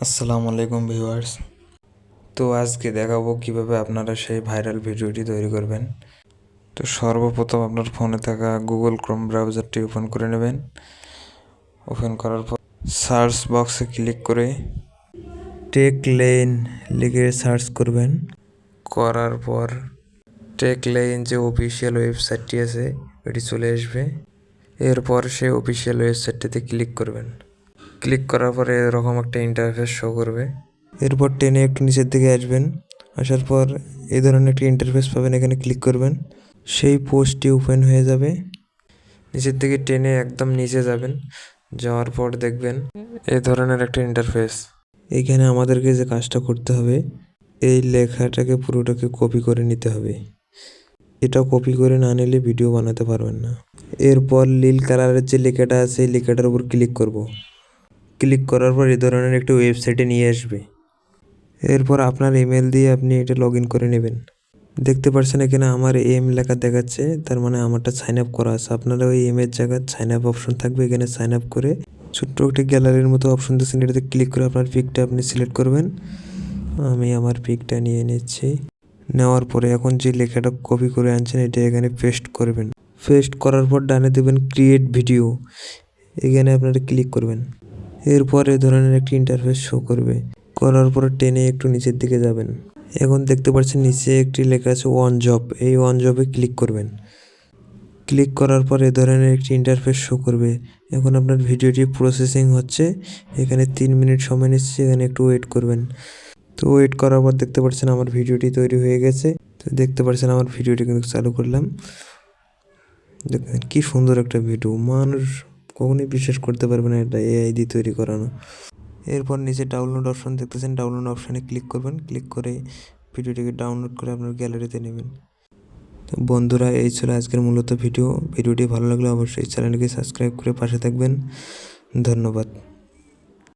আসসালামু আলাইকুম ভিউয়ার্স। তো আজকে দেখাবো কিভাবে আপনারা সেই ভাইরাল ভিডিওটি তৈরি করবেন। তো সর্বপ্রথম আপনার ফোনে থাকা গুগল ক্রোম ব্রাউজারটি ওপেন করে নেবেন। ওপেন করার পর সার্চ বক্সে ক্লিক করে টেক লেইন লিখে সার্চ করবেন। করার পর টেক লেইন যে অফিসিয়াল ওয়েবসাইটটি আছে এটি চলে আসবে। এরপর সেই অফিসিয়াল ওয়েবসাইটটিতে ক্লিক করবেন। ক্লিক করার পরে এরকম একটা ইন্টারফেস শো করবে। এরপর টেনে একটু নিচের দিকে আসবেন। আসার পর এই ধরনের একটি ইন্টারফেস পাবেন, এখানে ক্লিক করবেন। সেই পোস্টটি ওপেন হয়ে যাবে। নিচের দিকে টেনে একদম নিচে যাবেন, যাওয়ার পর দেখবেন এই ধরনের একটা ইন্টারফেস। এইখানে আমাদেরকে যে কাজটা করতে হবে, এই লেখাটাকে পুরোটাকে কপি করে নিতে হবে। এটা কপি করে না নিলে ভিডিও বানাতে পারবেন না। এরপর নীল কালারের যে লেখাটা আছে এই লেখাটার উপর ক্লিক করব। ক্লিক করার পর এই ধরনের একটি ওয়েবসাইটে নিয়ে আসবে। এরপর আপনার ইমেল দিয়ে আপনি এটা লগ ইন করে নেবেন। দেখতে পাচ্ছেন এখানে আমার লেখা দেখাচ্ছে, তার মানে আমারটা সাইন আপ করা আছে। আপনারা ওই এর জায়গায় সাইন আপ অপশন থাকবে, এখানে সাইন আপ করে ছোট্ট একটি গ্যালারির মতো অপশন দিচ্ছেন, এটাতে ক্লিক করে আপনার পিকটা আপনি সিলেক্ট করবেন। আমি আমার পিকটা নিয়ে নিচ্ছি। নেওয়ার পরে এখন যে লেখাটা কপি করে আনছেন এটা এখানে পেস্ট করবেন। পেস্ট করার পর ডানে দেবেন ক্রিয়েট ভিডিও, এখানে আপনারা ক্লিক করবেন। এরপর এই ধরনের একটি ইন্টারফেস শো করবে। করার পর টেনে একটু নিচের দিকে যাবেন। এখন দেখতে পাচ্ছেন নিচে একটি লেখা আছে ওয়ান জব, এই ওয়ান জবে ক্লিক করবেন। ক্লিক করার পর এই ধরনের একটি ইন্টারফেস শো করবে। এখন আপনার ভিডিওটি প্রসেসিং হচ্ছে, এখানে 3 মিনিট সময় নিচ্ছে, এখানে একটু ওয়েট করবেন। তো ওয়েট করার পর দেখতে পাচ্ছেন আমার ভিডিওটি তৈরি হয়ে গেছে। তো দেখতে পাচ্ছেন আমার ভিডিওটি কিন্তু চালু করলাম। দেখেন কি সুন্দর একটা ভিডিও, মানুষ কখনোই বিশ্বাস করতে পারবে না এটা এআই দিয়ে তৈরি করানো। এরপর নিচে ডাউনলোড অপশন দেখতেছেন, ডাউনলোড অপশানে ক্লিক করবেন। ক্লিক করে ভিডিওটিকে ডাউনলোড করে আপনার গ্যালারিতে নেবেন। তো বন্ধুরা, এই ছিল আজকের মূলত ভিডিওটি ভালো লাগলে অবশ্যই চ্যানেলকে সাবস্ক্রাইব করে পাশে থাকবেন। ধন্যবাদ।